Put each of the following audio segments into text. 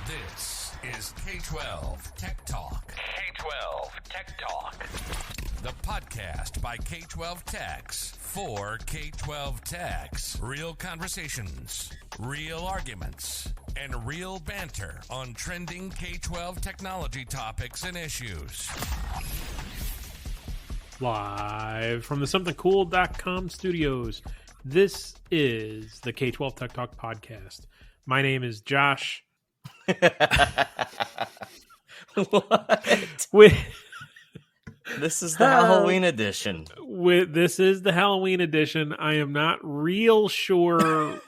This is K-12 Tech Talk. K-12 Tech Talk. The podcast by K-12 Techs for K-12 Techs. Real conversations, real arguments, and real banter on trending K-12 technology topics and issues. Live from the somethingcool.com studios, this is the K-12 Tech Talk podcast. My name is Josh. What? This is the Halloween edition. This is the Halloween edition. I am not real sure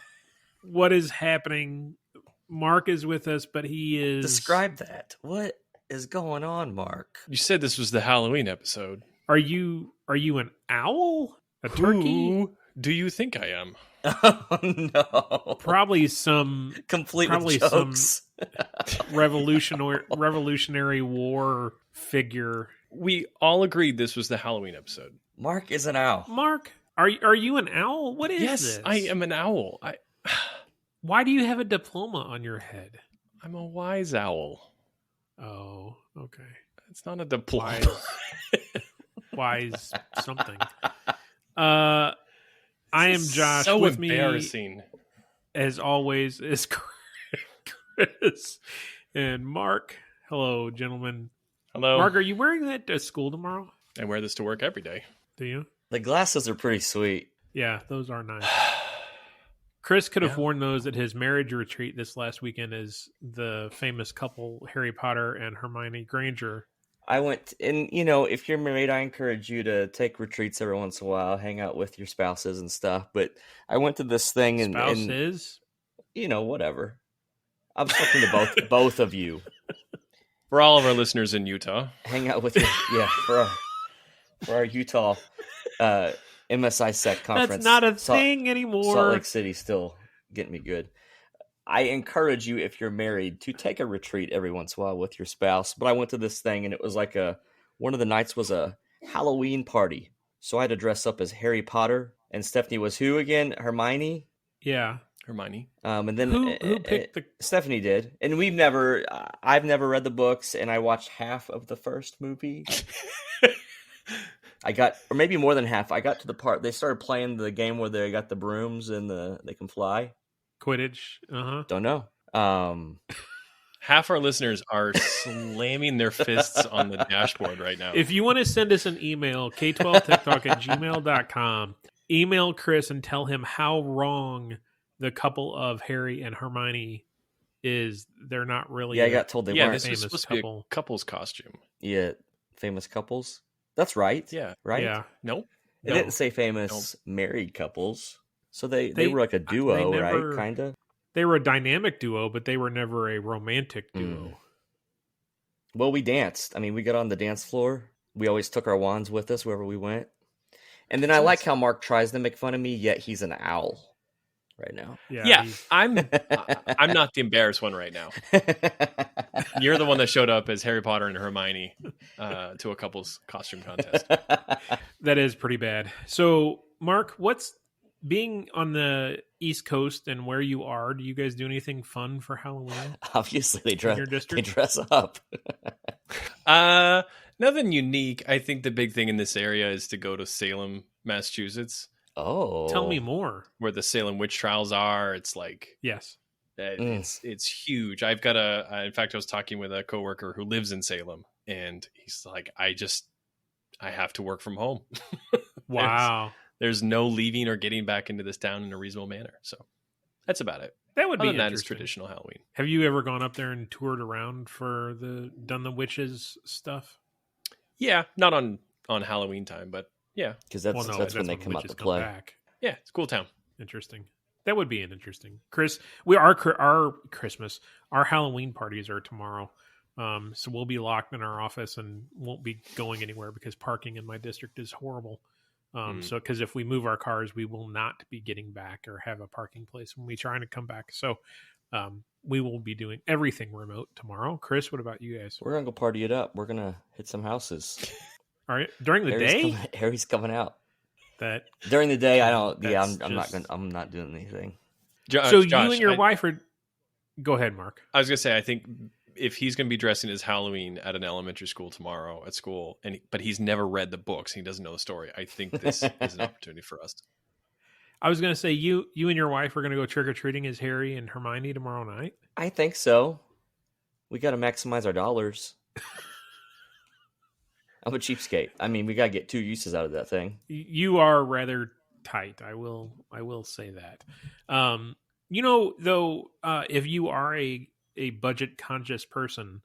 what is happening. Mark is with us, but he is... Describe that. What is going on, Mark? You said this was the Halloween episode. Are you an owl? A turkey? Who do you think I am? Oh, no. Probably some... Complete probably with jokes. Some revolutionary war figure. We all agreed this was the Halloween episode. Mark is an owl. Mark, are you an owl? What is Yes, this? I am an owl. Why do you have a diploma on your head? I'm a wise owl. Oh, okay. It's not a diploma. Wise something. I am Josh. So with embarrassing. Me, as always, is Chris and Mark. Hello, gentlemen. Hello. Mark, are you wearing that to school tomorrow? I wear this to work every day. Do you? The glasses are pretty sweet. Yeah, those are nice. Chris could have worn those at his marriage retreat this last weekend as the famous couple, Harry Potter and Hermione Granger. I went, and if you're married, I encourage you to take retreats every once in a while, hang out with your spouses and stuff. But I went to this thing and Spouses? Whatever. I'm talking to both of you. For all of our listeners in Utah. Hang out with your, for our Utah MSI Sec conference. That's not a thing anymore. Salt Lake City still getting me good. I encourage you, if you're married, to take a retreat every once in a while with your spouse. But I went to this thing, and it was like one of the nights was a Halloween party. So I had to dress up as Harry Potter, and Stephanie was who again? Hermione? Yeah. Hermione. And then who picked the... Stephanie did. And I've never read the books, and I watched half of the first movie. Or maybe more than half. I got to the part, they started playing the game where they got the brooms and they can fly. Quidditch. Don't know. Half our listeners are slamming their fists on the dashboard right now. If you want to send us an email, k12techtalk@gmail.com, email Chris and tell him how wrong the couple of Harry and Hermione is. They're not really. Yeah, I got told they weren't. This was supposed to be a couple's costume. Yeah, famous couples. That's right. Yeah. Right? Yeah. Nope. It didn't say famous married couples. So they were like a duo, right? Kind of. They were a dynamic duo, but they were never a romantic duo. Well, we danced. I mean, we got on the dance floor. We always took our wands with us wherever we went. And then I like how Mark tries to make fun of me, yet he's an owl right now. Yeah, I'm not the embarrassed one right now. You're the one that showed up as Harry Potter and Hermione to a couple's costume contest. That is pretty bad. So, Mark, what's being on the East Coast and where you are? Do you guys do anything fun for Halloween? Obviously, they dress up. Nothing unique. I think the big thing in this area is to go to Salem, Massachusetts. Oh, tell me more. Where the Salem witch trials are. It's like yes, it's huge. In fact, I was talking with a coworker who lives in Salem, and he's like, I have to work from home. Wow. There's no leaving or getting back into this town in a reasonable manner. So that's about it. That would be interesting. That is traditional Halloween. Have you ever gone up there and toured around for done the witches stuff? Yeah, not on Halloween time, but yeah, because that's when they come out to play. Back. Yeah, it's a cool town. Interesting. That would be interesting. Chris, our Halloween parties are tomorrow. So we'll be locked in our office and won't be going anywhere because parking in my district is horrible. So because if we move our cars, we will not be getting back or have a parking place when we try to come back. So we will be doing everything remote tomorrow. Chris, what about you guys? We're gonna go party it up. We're gonna hit some houses. All right, during the day. Harry's coming out. That during the day, I don't. Yeah, I'm not doing anything. So Josh, you and your wife are. Go ahead, Mark. I was going to say, I think if he's going to be dressing as Halloween at an elementary school tomorrow at school, but he's never read the books, he doesn't know the story, I think this is an opportunity for us. I was going to say, you and your wife are going to go trick-or-treating as Harry and Hermione tomorrow night? I think so. We got to maximize our dollars. I'm a cheapskate. I mean, we got to get 2 uses out of that thing. You are rather tight. I will say that. Though, if you are a budget-conscious person,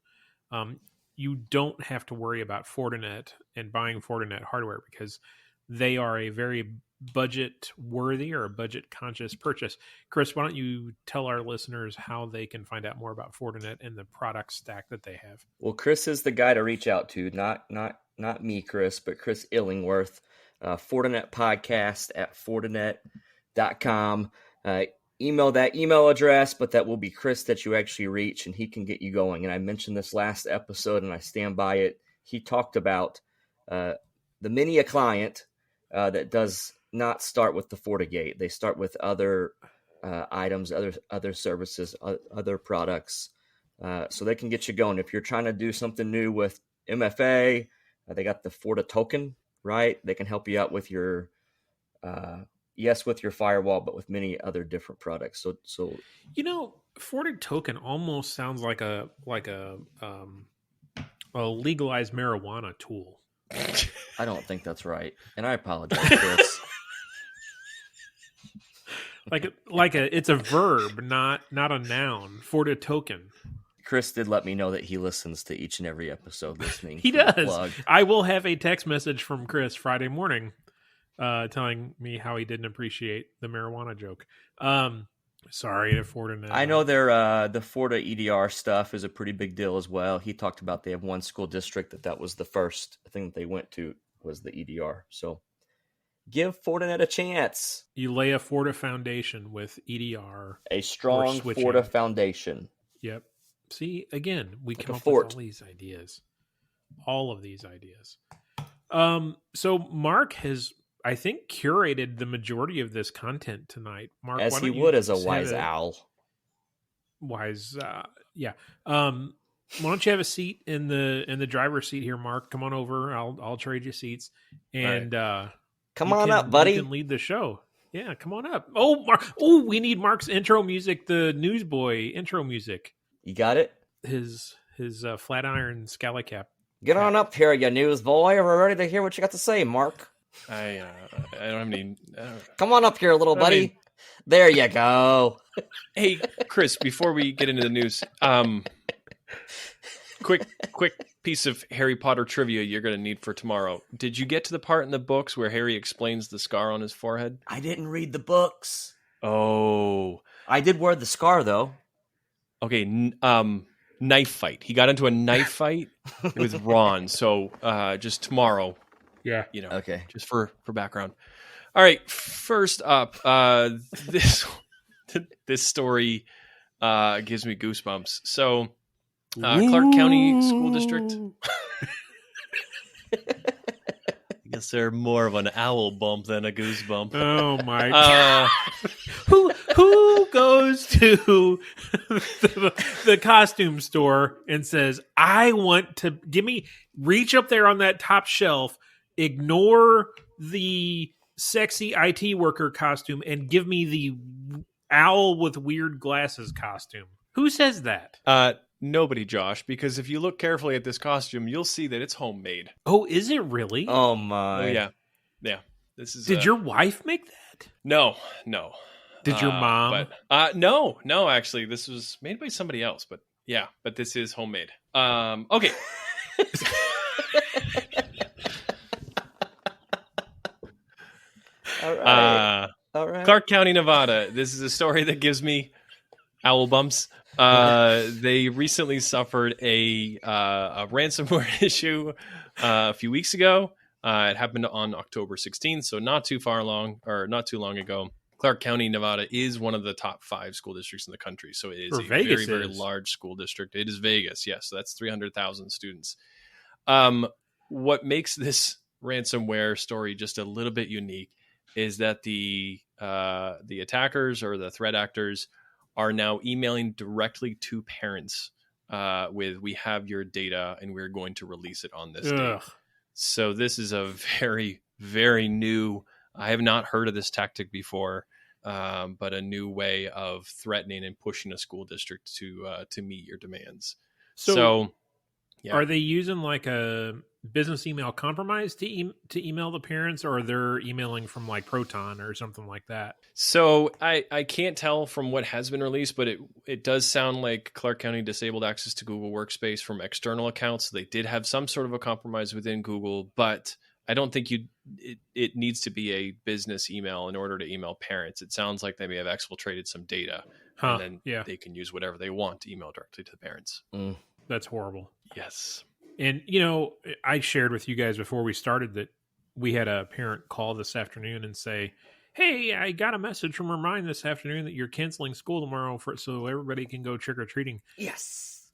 you don't have to worry about Fortinet and buying Fortinet hardware because they are a very budget-worthy or a budget-conscious purchase. Chris, why don't you tell our listeners how they can find out more about Fortinet and the product stack that they have? Well, Chris is the guy to reach out to. Not me, Chris, but Chris Illingworth. Fortinet podcast at Fortinet.com. Email that email address, but that will be Chris that you actually reach, and he can get you going. And I mentioned this last episode, and I stand by it. He talked about the many a client that does not start with the FortiGate. They start with other items, other services, other products, so they can get you going. If you're trying to do something new with MFA, they got the Forti token, right? They can help you out with your with your firewall, but with many other different products. So Forti token almost sounds like a legalized marijuana tool. I don't think that's right, and I apologize, Chris. It's a verb, not a noun. Forti token. Chris did let me know that he listens to each and every episode listening. He does. I will have a text message from Chris Friday morning telling me how he didn't appreciate the marijuana joke. Sorry to Fortinet. I know the Forti EDR stuff is a pretty big deal as well. He talked about they have one school district that was the first thing that they went to was the EDR. So give Fortinet a chance. You lay a Forti foundation with EDR. A strong Forti foundation. Yep. See, again, we like come a up fort. with all these ideas. All of these ideas. So Mark has, I think, curated the majority of this content tonight. Mark, as he would as a wise owl. Yeah. Why don't you have a seat in the driver's seat here, Mark? Come on over. I'll trade you seats, and come on up, buddy. You can lead the show. Yeah, come on up. Oh, Mark. Oh, we need Mark's intro music. The Newsboy intro music. You got it. His Flatiron Scally Cap. Get on up here, you newsboy. We're ready to hear what you got to say, Mark. I don't have any. Come on up here, little buddy. There you go. Hey, Chris. Before we get into the news, quick piece of Harry Potter trivia you're going to need for tomorrow. Did you get to the part in the books where Harry explains the scar on his forehead? I didn't read the books. Oh, I did wear the scar though. Okay, knife fight. He got into a knife fight with Ron. So just tomorrow. Yeah. Okay. Just for background. All right. First up, this story gives me goosebumps. So Clark County School District. I guess they're more of an owl bump than a goosebump. Oh my god! Who goes to the costume store and says, "I want to reach up there on that top shelf, ignore the sexy IT worker costume, and give me the owl with weird glasses costume"? Who says that? Nobody, Josh, because if you look carefully at this costume, you'll see that it's homemade. Oh, is it really? Oh my! Oh, yeah. This is. Did your wife make that? No. Did your mom? But no. Actually, this was made by somebody else. But yeah, but this is homemade. Okay. All right. Clark County, Nevada. This is a story that gives me owl bumps. They recently suffered a ransomware issue a few weeks ago. It happened on October 16th, so not too long ago. Clark County, Nevada is one of the top 5 school districts in the country. So it is very, very large school district. It is Vegas. Yes. So that's 300,000 students. What makes this ransomware story just a little bit unique is that the attackers or the threat actors are now emailing directly to parents with, "We have your data and we're going to release it on this date." So this is a very, very new, I have not heard of this tactic before, but a new way of threatening and pushing a school district to meet your demands. So yeah. Are they using like a business email compromise to email the parents, or they're emailing from like Proton or something like that? So I can't tell from what has been released, but it does sound like Clark County disabled access to Google Workspace from external accounts. They did have some sort of a compromise within Google, but I don't think it needs to be a business email in order to email parents. It sounds like they may have exfiltrated some data, and then they can use whatever they want to email directly to the parents. That's horrible. Yes. And, I shared with you guys before we started that we had a parent call this afternoon and say, "Hey, I got a message from Remind this afternoon that you're canceling school tomorrow so everybody can go trick-or-treating." Yes.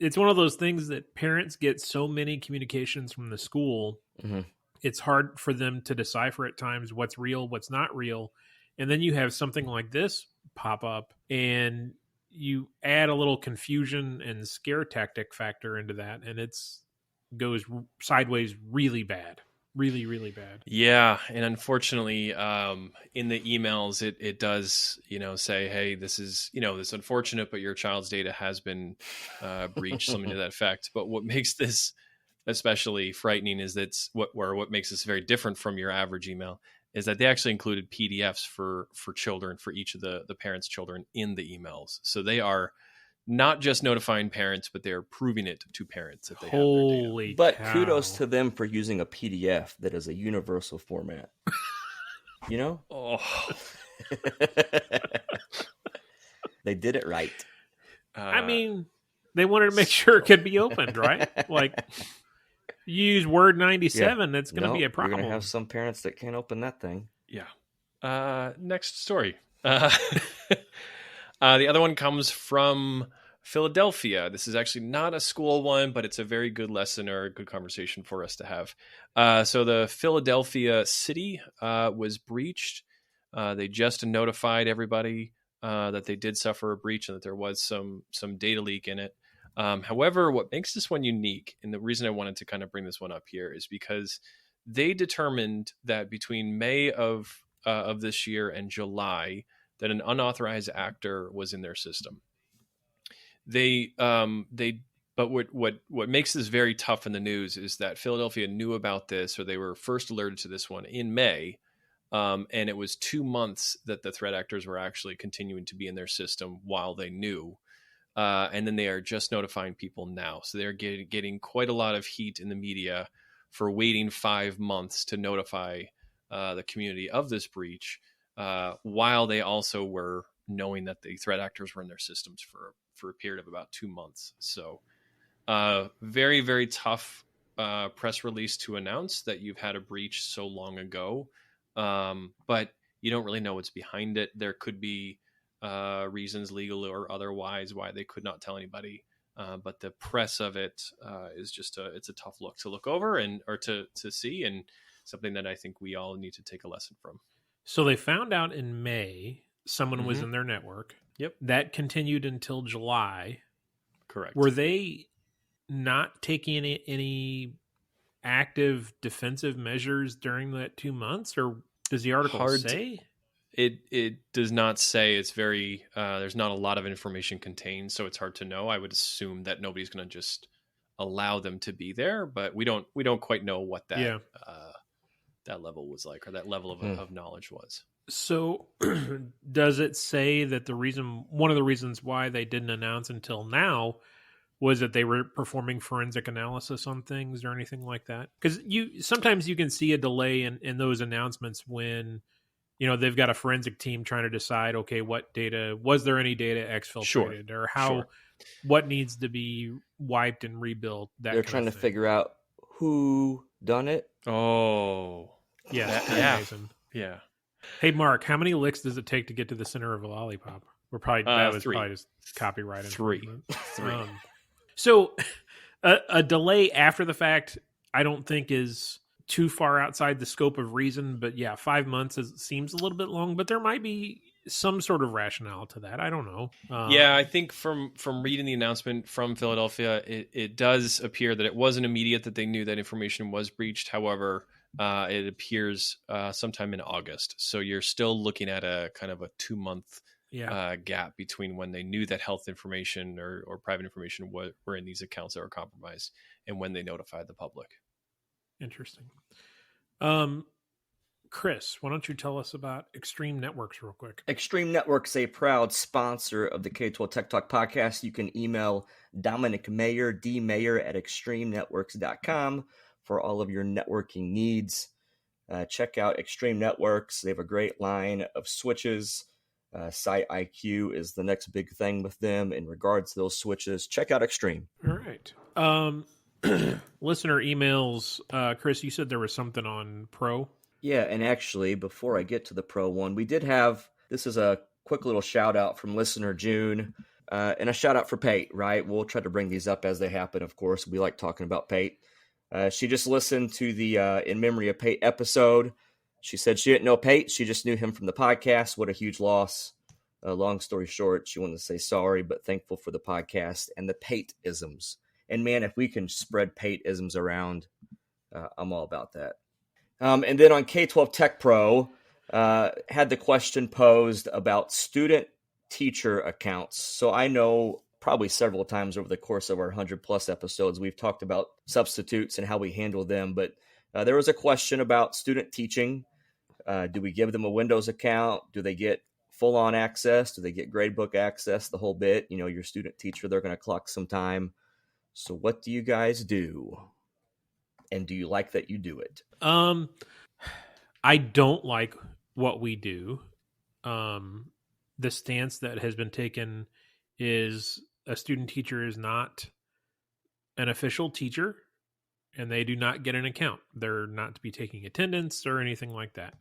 It's one of those things that parents get so many communications from the school. Mm-hmm. It's hard for them to decipher at times what's real, what's not real. And then you have something like this pop up and you add a little confusion and scare tactic factor into that, and goes sideways really bad. Really, really bad. Yeah, and unfortunately, in the emails, it does, say, "Hey, this is, this unfortunate, but your child's data has been breached," something to that effect. But what makes this especially frightening is what makes this very different from your average email is that they actually included PDFs for children, for each of the parents' children in the emails. So they are not just notifying parents, but they're proving it to parents that they have their data. But kudos to them for using a PDF that is a universal format. Oh. They did it right. They wanted to make sure it could be opened, right? Like, you use Word 97, that's going to be a problem. You're going to have some parents that can't open that thing. Yeah. Next story. The other one comes from Philadelphia. This is actually not a school one, but it's a very good lesson or a good conversation for us to have. So the Philadelphia city was breached. They just notified everybody that they did suffer a breach and that there was some data leak in it. However, what makes this one unique, and the reason I wanted to kind of bring this one up here, is because they determined that between May of this year and July, that an unauthorized actor was in their system. But what makes this very tough in the news is that Philadelphia knew about this, or they were first alerted to this one in May, and it was 2 months that the threat actors were actually continuing to be in their system while they knew. And then they are just notifying people now. So they're getting quite a lot of heat in the media for waiting 5 months to notify the community of this breach, while they also were knowing that the threat actors were in their systems for a period of about 2 months. So very, very tough press release to announce that you've had a breach so long ago. But you don't really know what's behind it. There could be reasons, legal or otherwise, why they could not tell anybody. But the press of it is just it's a tough look to look over or to see, and something that I think we all need to take a lesson from. So they found out in May someone was in their network. Yep. That continued until July. Correct. Were they not taking any active defensive measures during that 2 months, or does the article say? It does not say. It's very there's not a lot of information contained, so it's hard to know. I would assume that nobody's going to just allow them to be there, but we don't quite know what that that level was like, or that level of knowledge was. So does it say that one of the reasons why they didn't announce until now was that they were performing forensic analysis on things or anything like that? Because sometimes you can see a delay in those announcements when they've got a forensic team trying to decide, okay, was there any data exfiltrated, or what needs to be wiped and rebuilt? They're trying to figure out who done it. Oh, yeah. Yeah. Hey, Mark, how many licks does it take to get to the center of a lollipop? That was 3. Probably just copyright. 3. So a delay after the fact, I don't think is too far outside the scope of reason, but yeah, 5 months seems a little bit long, but there might be some sort of rationale to that. I don't know. Yeah, I think from reading the announcement from Philadelphia, it does appear that it wasn't immediate that they knew that information was breached. However, it appears sometime in August. So you're still looking at a kind of a 2-month gap between when they knew that health information or private information were in these accounts that were compromised and when they notified the public. Interesting. Chris, why don't you tell us about Extreme Networks real quick? Extreme Networks, a proud sponsor of the K-12 Tech Talk podcast. You can email Dominic Mayer, dmayer at extremenetworks.com for all of your networking needs. Check out Extreme Networks. They have a great line of switches. Site IQ is the next big thing with them in regards to those switches. Check out Extreme. All right. Listener emails. Chris, you said there was something on Pro. Yeah, and actually, before I get to the Pro one, we did have, this is a quick little shout out from listener June, and a shout out for Pate, right? We'll try to bring these up as they happen, of course. We like talking about Pate. She just listened to the In Memory of Pate episode. She said she didn't know Pate. She just knew him from the podcast. What a huge loss. Long story short, she wanted to say sorry, but thankful for the podcast and the Pate-isms. And man, if we can spread Pate-isms around, I'm all about that. And then on K-12 Tech Pro, had the question posed about student-teacher accounts. So I know probably several times over the course of our 100-plus episodes, we've talked about substitutes and how we handle them. But there was a question about student teaching. Do we give them a Windows account? Do they get full-on access? Do they get gradebook access? The whole bit. You know, your student teacher, they're going to clock some time. So what do you guys do? And do you like that you do it? I don't like what we do. The stance that has been taken is a student teacher is not an official teacher, and they do not get an account. They're not to be taking attendance or anything like that.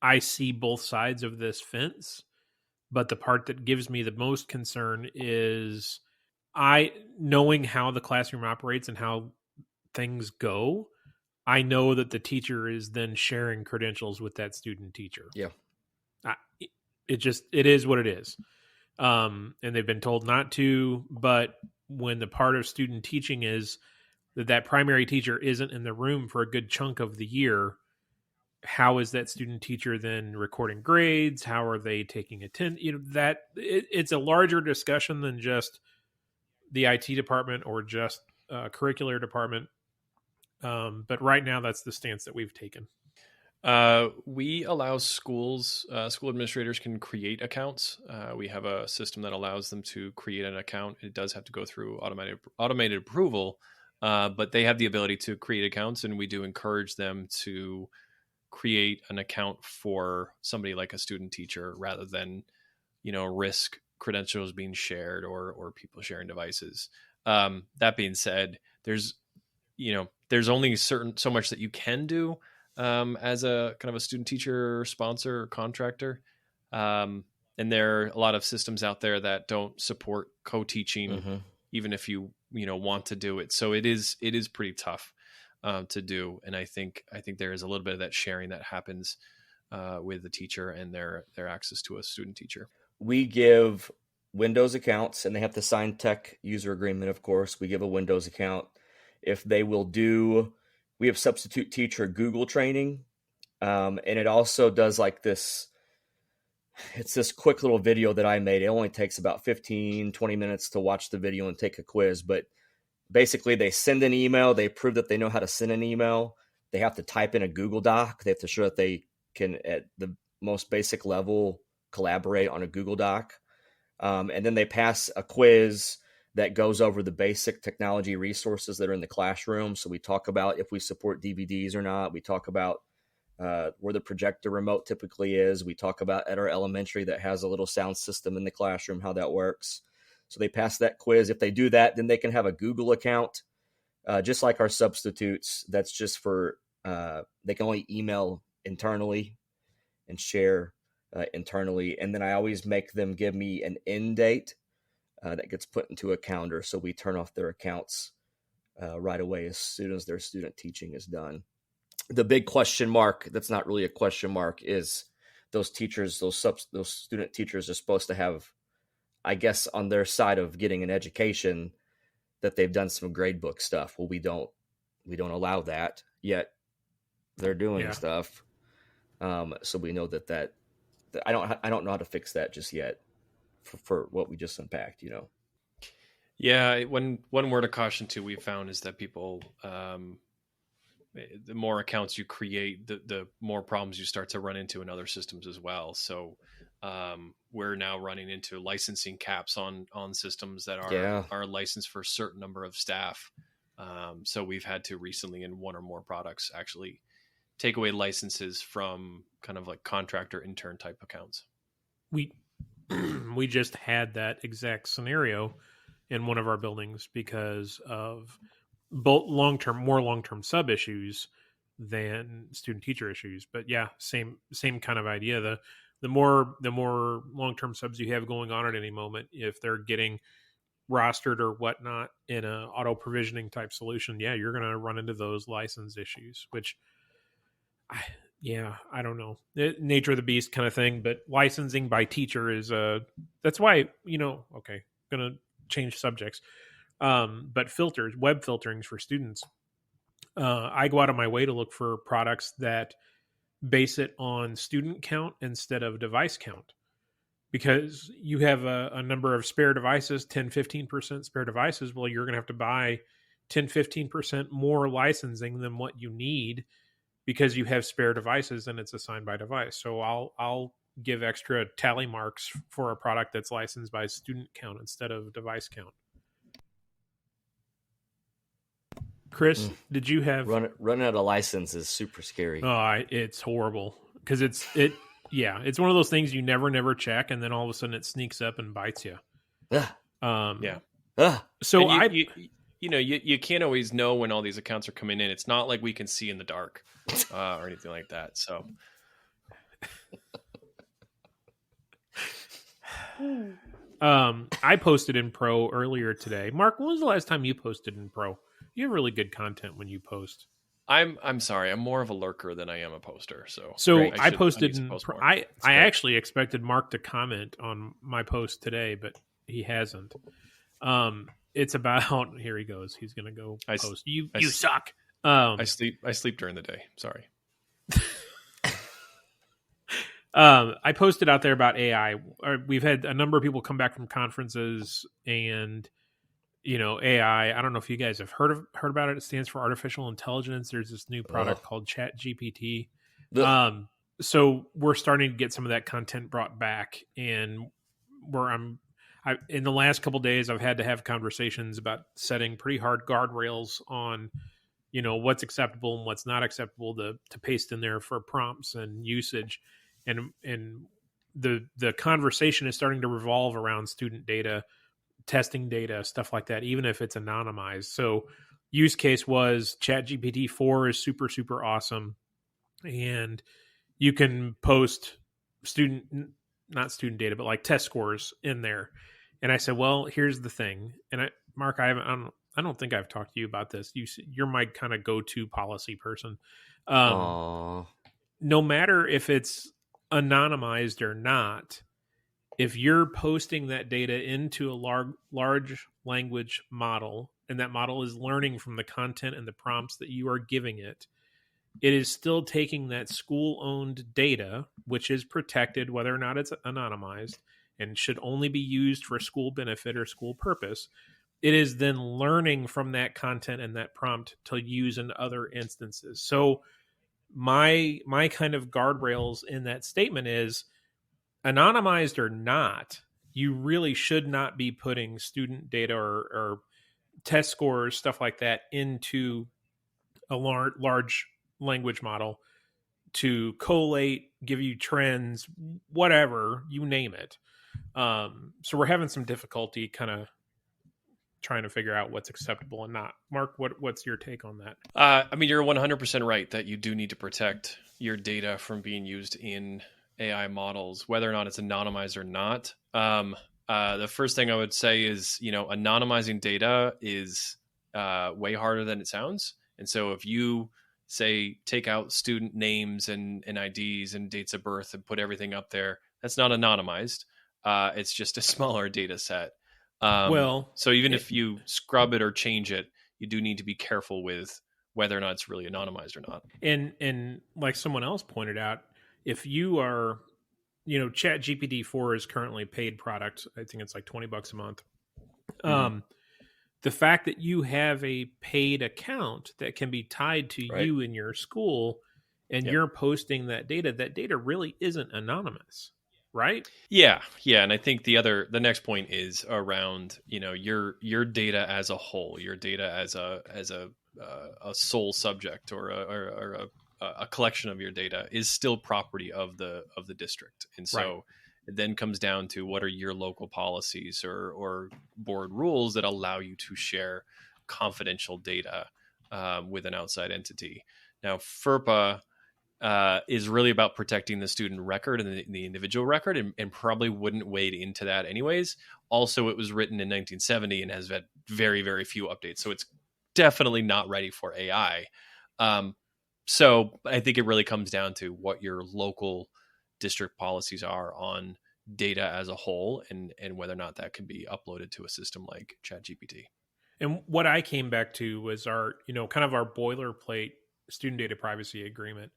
I see both sides of this fence, but the part that gives me the most concern is knowing how the classroom operates and how things go, I know that the teacher is then sharing credentials with that student teacher. Yeah. It is what it is. And they've been told not to, but when the part of student teaching is that primary teacher isn't in the room for a good chunk of the year, how is that student teacher then recording grades? How are they taking attendance? You know, it's a larger discussion than just the IT department or just curricular department. But right now that's the stance that we've taken. We allow school administrators can create accounts. We have a system that allows them to create an account. It does have to go through automated approval, but they have the ability to create accounts, and we do encourage them to create an account for somebody like a student teacher rather than, risk credentials being shared or people sharing devices. That being said, there's only so much that you can do as a kind of a student teacher sponsor or contractor. And there are a lot of systems out there that don't support co-teaching, even if you want to do it. So it is pretty tough to do. And I think there is a little bit of that sharing that happens with the teacher and their access to a student teacher. We give Windows accounts, and they have to sign tech user agreement, of course. We give a Windows account. If they will we have substitute teacher Google training. And it also does like this. It's this quick little video that I made. It only takes about 15, 20 minutes to watch the video and take a quiz. But basically, they send an email. They prove that they know how to send an email. They have to type in a Google Doc. They have to show that they can, at the most basic level, collaborate on a Google Doc. And then they pass a quiz that goes over the basic technology resources that are in the classroom. So we talk about if we support DVDs or not. We talk about where the projector remote typically is. We talk about at our elementary that has a little sound system in the classroom, how that works. So they pass that quiz. If they do that, then they can have a Google account, just like our substitutes. That's just for, they can only email internally and share internally. And then I always make them give me an end date that gets put into a calendar. So we turn off their accounts right away as soon as their student teaching is done. The big question mark, that's not really a question mark, is those teachers, those student teachers are supposed to have, I guess, on their side of getting an education, that they've done some grade book stuff. Well, we don't allow that yet. They're doing stuff. So we know that I don't know how to fix that just yet for what we just unpacked, you know? Yeah. One word of caution too, we've found is that people, the more accounts you create, the more problems you start to run into in other systems as well. So we're now running into licensing caps on systems that are licensed for a certain number of staff. So we've had to recently, in one or more products, actually take away licenses from kind of like contractor intern type accounts. We just had that exact scenario in one of our buildings because of both more long-term sub issues than student teacher issues. But yeah, same kind of idea. The more long-term subs you have going on at any moment, if they're getting rostered or whatnot in a auto provisioning type solution, yeah, you're going to run into those license issues, which I don't know, nature of the beast kind of thing. But licensing by teacher is that's why, okay, going to change subjects. But filters, web filterings for students. I go out of my way to look for products that base it on student count instead of device count, because you have a number of spare devices, 10, 15% spare devices. Well, you're going to have to buy 10, 15% more licensing than what you need because you have spare devices and it's assigned by device. So I'll give extra tally marks for a product that's licensed by student count instead of device count. Chris, did you have running out of license is super scary? Oh, it's horrible because it's one of those things you never check, and then all of a sudden it sneaks up and bites you. So you can't always know when all these accounts are coming in. It's not like we can see in the dark or anything like that. So. I posted in Pro earlier today. Mark, when was the last time you posted in Pro? You have really good content when you post. I'm sorry. I'm more of a lurker than I am a poster. So I posted in Pro. I actually expected Mark to comment on my post today, but he hasn't. It's about, here he goes. He's going to go post. You suck. I sleep during the day. Sorry. I posted out there about AI. We've had a number of people come back from conferences and, AI. I don't know if you guys have heard about it. It stands for artificial intelligence. There's this new product called ChatGPT. So we're starting to get some of that content brought back, and in the last couple of days, I've had to have conversations about setting pretty hard guardrails on, what's acceptable and what's not acceptable to paste in there for prompts and usage. And the conversation is starting to revolve around student data, testing data, stuff like that, even if it's anonymized. So use case was ChatGPT 4 is super, super awesome. And you can post not student data, but like test scores in there. And I said, well, here's the thing. And Mark, I don't think I've talked to you about this. You're my kind of go-to policy person. No matter if it's anonymized or not, if you're posting that data into a large language model, and that model is learning from the content and the prompts that you are giving it, it is still taking that school-owned data, which is protected whether or not it's anonymized and should only be used for school benefit or school purpose. It is then learning from that content and that prompt to use in other instances. So my kind of guardrails in that statement is, anonymized or not, you really should not be putting student data or test scores, stuff like that, into a large language model to collate, give you trends, whatever, you name it. So we're having some difficulty kind of trying to figure out what's acceptable and not. Mark, what's your take on that? You're 100% right that you do need to protect your data from being used in AI models, whether or not it's anonymized or not. The first thing I would say is, anonymizing data is way harder than it sounds. And so if you say take out student names and IDs and dates of birth and put everything up there, that's not anonymized. It's just a smaller data set. So even if you scrub it or change it, you do need to be careful with whether or not it's really anonymized or not. And like someone else pointed out, if you are, Chat GPT-4 is currently a paid product. I think it's like $20 a month. The fact that you have a paid account that can be tied to you in your school and you're posting that data really isn't anonymous, right? Yeah. And I think the next point is around, your data as a whole, your data as a sole subject or a collection of your data is still property of the district. And so it then comes down to what are your local policies or board rules that allow you to share confidential data with an outside entity. Now, FERPA is really about protecting the student record and the individual record, and probably wouldn't wade into that anyways. Also, it was written in 1970 and has had very, very few updates. So it's definitely not ready for AI. So I think it really comes down to what your local district policies are on data as a whole and whether or not that can be uploaded to a system like ChatGPT. And what I came back to was our, kind of our boilerplate student data privacy agreement.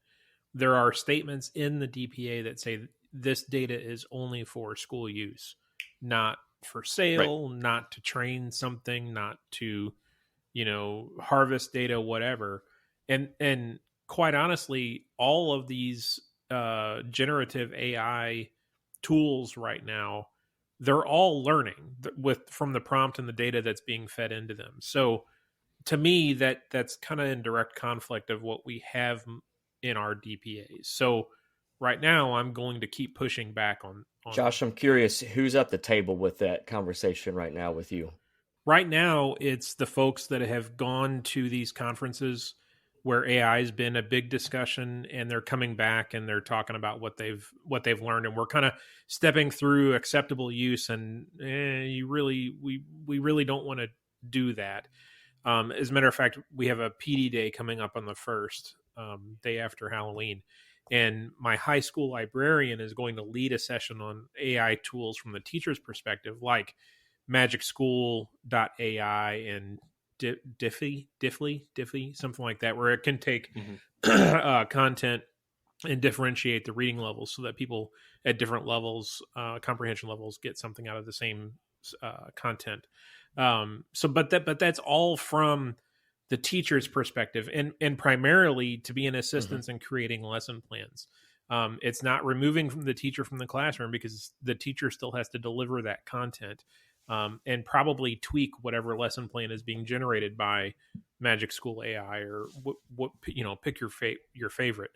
There are statements in the DPA that say this data is only for school use, not for sale, not to train something, not to, harvest data, whatever. And quite honestly, all of these generative AI tools right now, they're all learning from the prompt and the data that's being fed into them. So to me, that's kind of in direct conflict of what we have in our DPAs. So right now I'm going to keep pushing back on Josh, I'm curious, who's at the table with that conversation right now with you? Right now, it's the folks that have gone to these conferences where AI has been a big discussion, and they're coming back and they're talking about what they've learned, and we're kind of stepping through acceptable use. And we really don't want to do that. As a matter of fact, we have a PD day coming up on the 1st, day after Halloween, and my high school librarian is going to lead a session on AI tools from the teacher's perspective, like magicschool.ai and Diffly, something like that, where it can take content and differentiate the reading levels so that people at different levels, comprehension levels, get something out of the same content. But that's all from the teacher's perspective, and primarily to be an assistance in creating lesson plans. It's not removing from the teacher from the classroom, because the teacher still has to deliver that content. And probably tweak whatever lesson plan is being generated by Magic School AI, or what pick your favorite.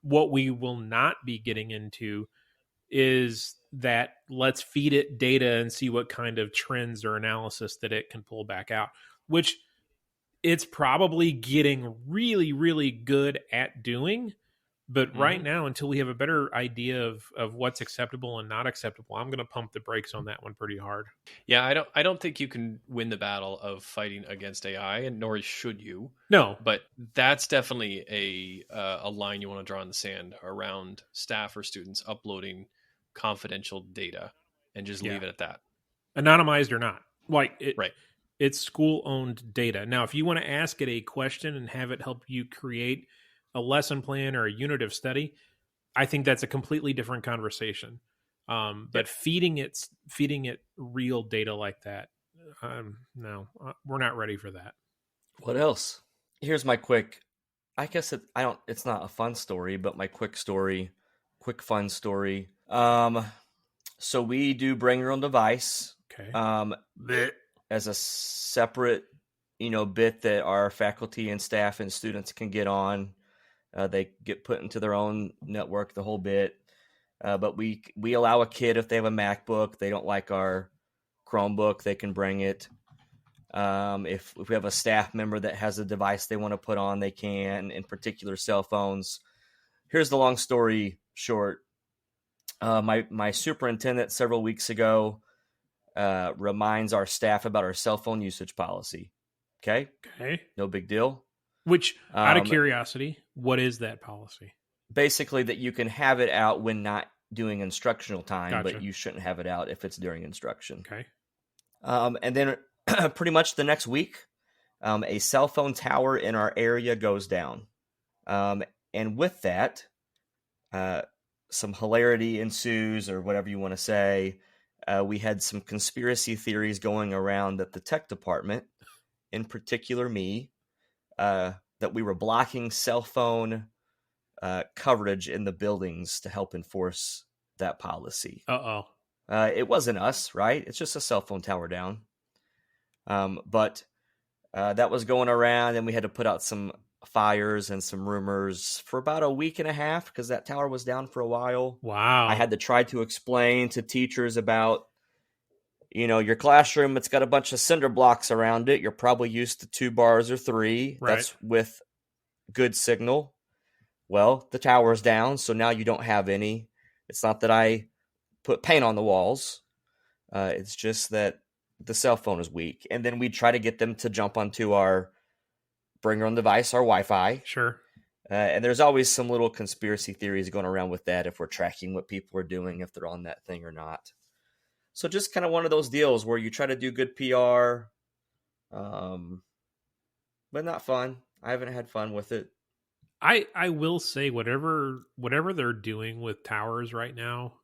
What we will not be getting into is that let's feed it data and see what kind of trends or analysis that it can pull back out, which it's probably getting really, really good at doing. But right now, until we have a better idea of what's acceptable and not acceptable, I'm going to pump the brakes on that one pretty hard. Yeah, I don't think you can win the battle of fighting against AI, and nor should you. No, but that's definitely a line you want to draw in the sand around staff or students uploading confidential data, and just leave it at that, anonymized or not. Like it, right? It's school-owned data. Now, if you want to ask it a question and have it help you create a lesson plan or a unit of study, I think that's a completely different conversation. But feeding it real data like that, no, we're not ready for that. What else? Here's my it's not a fun story, but my quick fun story. So we do bring your own device. Okay. As a separate, bit that our faculty and staff and students can get on. They get put into their own network, the whole bit. But we allow a kid, if they have a MacBook, they don't like our Chromebook, they can bring it. If we have a staff member that has a device they want to put on, they can, in particular cell phones. Here's the long story short. My superintendent several weeks ago reminds our staff about our cell phone usage policy. Okay, Okay. no big deal. Which, out of Um, curiosity, what is that policy? Basically, that you can have it out when not doing instructional time, but Gotcha. you shouldn't have it out if it's during instruction. Okay. And then pretty much the next week, a cell phone tower in our area goes down. And with that, some hilarity ensues, or whatever you want to say. We had some conspiracy theories going around that the tech department, in particular me, that we were blocking cell phone coverage in the buildings to help enforce that policy. Uh-oh. It wasn't us, right? It's just a cell phone tower down. But that was going around, and we had to put out some fires and some rumors for about a week and a half because that tower was down for a while. Wow. I had to try to explain to teachers about, your classroom, it's got a bunch of cinder blocks around it. You're probably used to 2 bars or 3. Right. That's with good signal. Well, the tower's down, so now you don't have any. It's not that I put paint on the walls. It's just that the cell phone is weak. And then we try to get them to jump onto our bring your own device, our Wi-Fi. Sure. And there's always some little conspiracy theories going around with that, if we're tracking what people are doing, if they're on that thing or not. So just kind of one of those deals where you try to do good PR, but not fun. I haven't had fun with it. I will say whatever they're doing with towers right now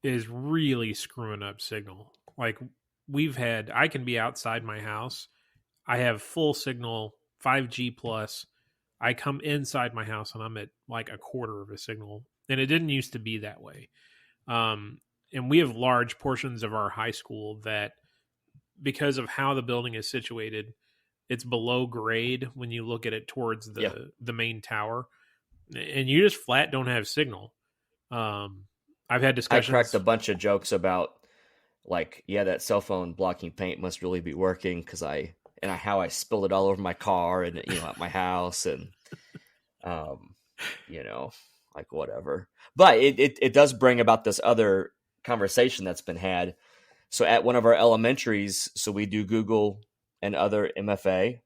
is really screwing up signal. Like I can be outside my house. I have full signal, 5G plus. I come inside my house and I'm at like a quarter of a signal. And it didn't used to be that way. And we have large portions of our high school that, because of how the building is situated, it's below grade when you look at it towards the main tower, and you just flat don't have signal. I've had discussions. I cracked a bunch of jokes about, like, that cell phone blocking paint must really be working because how I spilled it all over my car and at my house and like whatever. But it does bring about this other conversation that's been had. So at one of our elementaries, so we do Google and other MFA.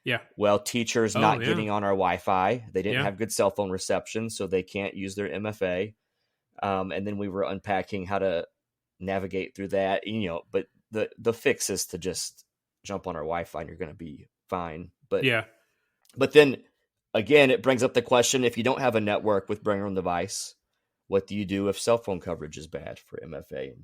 Yeah. Well, teachers not getting on our Wi-Fi. They didn't have good cell phone reception, so they can't use their MFA. And then we were unpacking how to navigate through that. But the fix is to just jump on our Wi-Fi and you're going to be fine. But then again, it brings up the question: if you don't have a network with bring your own device, what do you do if cell phone coverage is bad for MFA?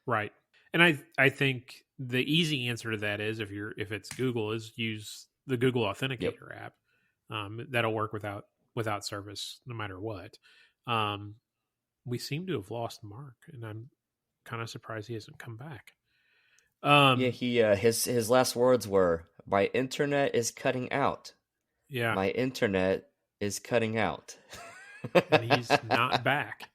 Right. And I think the easy answer to that is, if it's Google, is use the Google Authenticator app. That'll work without service no matter what. We seem to have lost Mark, and I'm kind of surprised he hasn't come back. His last words were, "My internet is cutting out." Yeah, my internet is cutting out, and he's not back.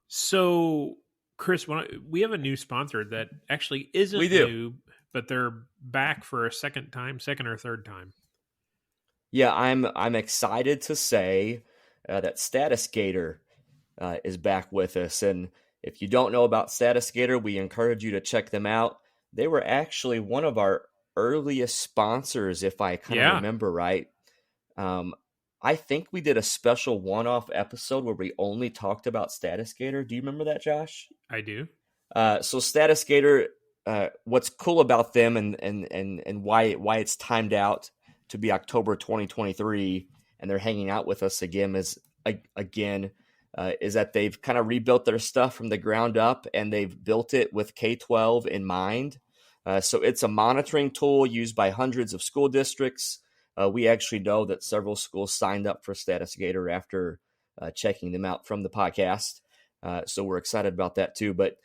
So, Chris, we have a new sponsor that actually isn't new, but they're back for a second or third time. Yeah, I'm excited to say that StatusGator is back with us. And if you don't know about StatusGator, we encourage you to check them out. They were actually one of our earliest sponsors, if I kind of remember right. I think we did a special one-off episode where we only talked about StatusGator. Do you remember that, Josh? I do. So StatusGator, what's cool about them and why it's timed out to be October 2023, and they're hanging out with us again is that they've kind of rebuilt their stuff from the ground up, and they've built it with K-12 in mind. So it's a monitoring tool used by hundreds of school districts. We actually know that several schools signed up for StatusGator after checking them out from the podcast. So we're excited about that too. But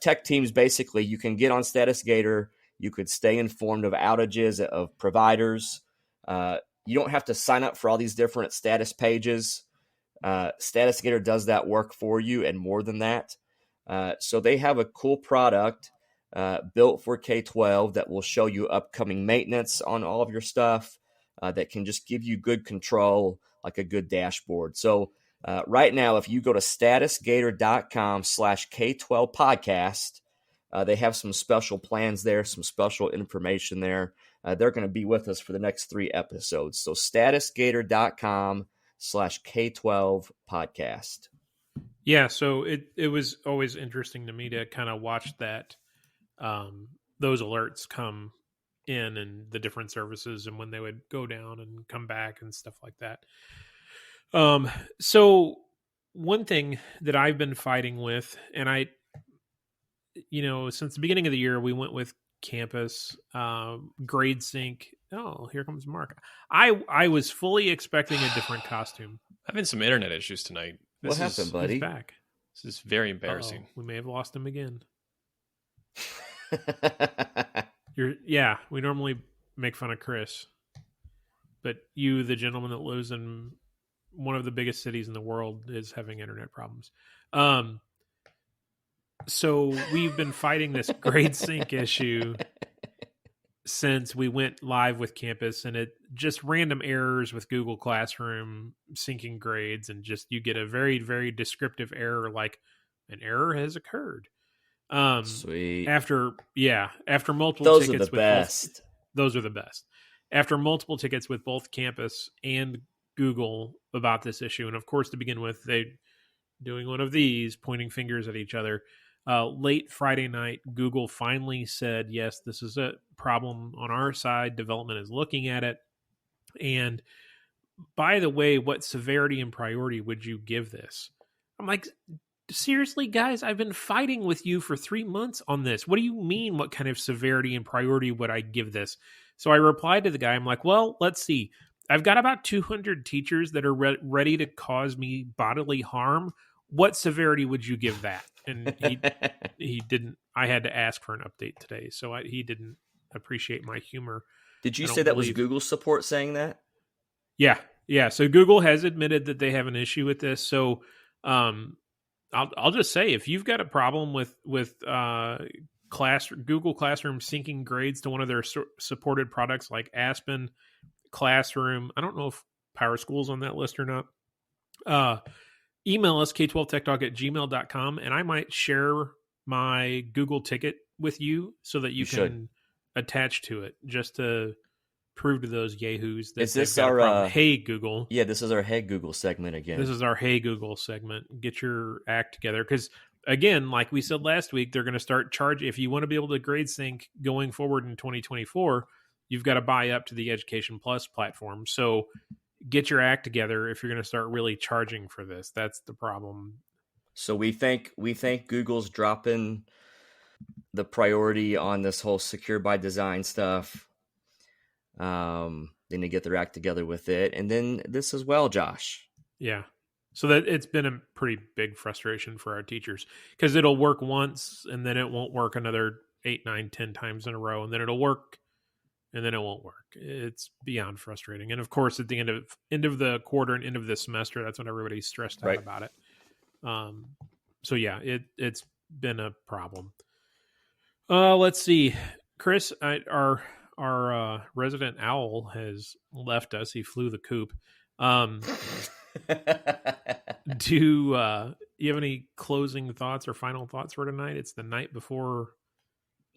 tech teams, basically, you can get on StatusGator. You could stay informed of outages of providers. You don't have to sign up for all these different status pages. StatusGator does that work for you and more than that. So they have a cool product built for K-12 that will show you upcoming maintenance on all of your stuff, that can just give you good control, like a good dashboard. So right now, if you go to statusgator.com/K12 podcast, they have some special plans there, some special information there. they're going to be with us for the next 3 episodes. So statusgator.com/K12 podcast. Yeah, so it was always interesting to me to kind of watch that those alerts come in and the different services and when they would go down and come back and stuff like that. So one thing that I've been fighting with, and I, since the beginning of the year, we went with Campus, Grade Sync. Oh, here comes Mark. I was fully expecting a different costume. Having some internet issues tonight. What happened, buddy? He's back. This is very embarrassing. We may have lost him again. We normally make fun of Chris, but you, the gentleman that lives in one of the biggest cities in the world, is having internet problems. So we've been fighting this grade sync issue since we went live with Campus, and it just random errors with Google Classroom syncing grades, and just you get a very, very descriptive error like an error has occurred. Sweet. After multiple Those tickets, are the best. Those are the best. After multiple tickets with both Campus and Google about this issue, and of course, to begin with, they doing one of these, pointing fingers at each other. Late Friday night, Google finally said, yes, this is a problem on our side. Development is looking at it. And by the way, what severity and priority would you give this? I'm like, seriously, guys, I've been fighting with you for 3 months on this. What do you mean? What kind of severity and priority would I give this? So I replied to the guy. I'm like, well, let's see. I've got about 200 teachers that are ready to cause me bodily harm. What severity would you give that? And he didn't. I had to ask for an update today, so he didn't appreciate my humor. Did you say that was Google support saying that? Yeah. So Google has admitted that they have an issue with this. So I'll just say, if you've got a problem with Google Classroom syncing grades to one of their supported products like Aspen, Classroom, I don't know if PowerSchool's on that list or not. Email us, k12techtalk@gmail.com, and I might share my Google ticket with you so that you can attach to it, just to prove to those yahoos that is this our Hey Google? Yeah, this is our Hey Google segment again. This is our Hey Google segment. Get your act together, because again, like we said last week, they're going to start charging. If you want to be able to grade sync going forward in 2024, you've got to buy up to the Education Plus platform. So get your act together if you're going to start really charging for this. That's the problem. So we think Google's dropping the priority on this whole secure by design stuff. Then they get their act together with it, and then this as well, Josh. Yeah. So that it's been a pretty big frustration for our teachers, because it'll work once and then it won't work another 8, 9, 10 times in a row, and then it'll work and then it won't work. It's beyond frustrating. And of course, at the end of the quarter and end of the semester, that's when everybody's stressed out about it. So yeah, it's been a problem. Let's see, Chris, our resident owl has left us. He flew the coop. Do you have any closing thoughts or final thoughts for tonight? It's the night before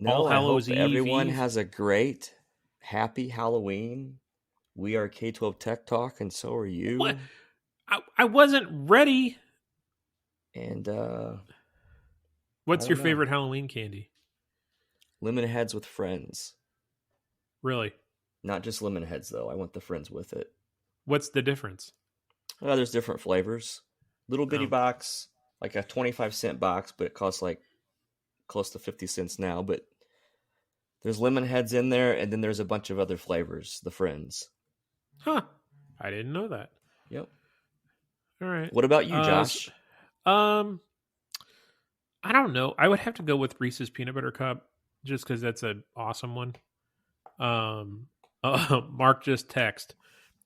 All Hallows Eve. Everyone has a great, happy Halloween. We are K12 Tech Talk, and so are you. What? I wasn't ready. And what's your favorite Halloween candy? Lemon Heads with Friends. Really? Not just lemon heads, though. I want the friends with it. What's the difference? Well, there's different flavors. Little bitty box, like a 25-cent box, but it costs like close to 50 cents now. But there's lemon heads in there, and then there's a bunch of other flavors, the friends. Huh. I didn't know that. Yep. All right. What about you, Josh? I don't know. I would have to go with Reese's Peanut Butter Cup, just because that's an awesome one. Mark just text.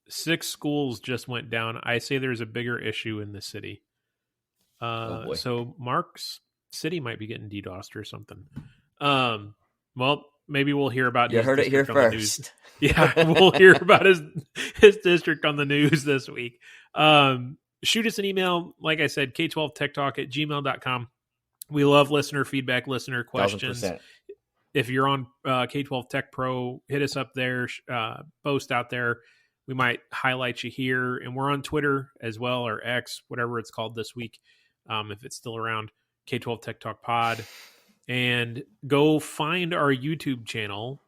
6 schools just went down. I say there's a bigger issue in the city. So Mark's city might be getting DDoSed or something. Well, maybe we'll hear about you his heard it here district on the first. news. Yeah, we'll hear about his district on the news this week. Shoot us an email. Like I said, k12techtalk@gmail.com. We love listener feedback, listener questions. 1000%. if you're on K12 Tech Pro, hit us up there, post out there. We might highlight you here. And we're on Twitter as well, or X, whatever it's called this week, if it's still around, K12 Tech Talk Pod. And go find our YouTube channel,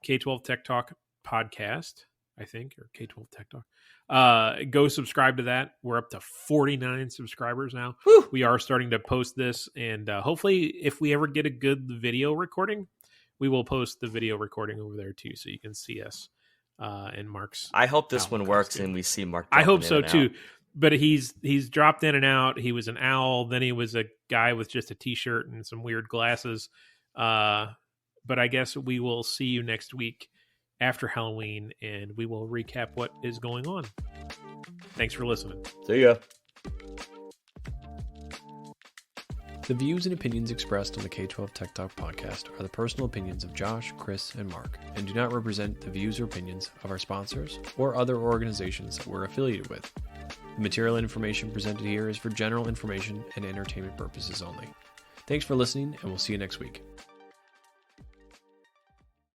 K12 Tech Talk Podcast, I think, or K12 Tech Talk. Go subscribe to that. We're up to 49 subscribers now. Woo! We are starting to post this, and hopefully if we ever get a good video recording, we will post the video recording over there too, so you can see us and Mark's. I hope this owl one works costume. and we see Mark. I hope dropping so in and too. out. But he's dropped in and out. He was an owl, then he was a guy with just a t-shirt and some weird glasses. But I guess we will see you next week after Halloween, and we will recap what is going on. Thanks for listening. See ya. The views and opinions expressed on the K12 Tech Talk podcast are the personal opinions of Josh, Chris, and Mark, and do not represent the views or opinions of our sponsors or other organizations that we're affiliated with. The material and information presented here is for general information and entertainment purposes only. Thanks for listening, and we'll see you next week.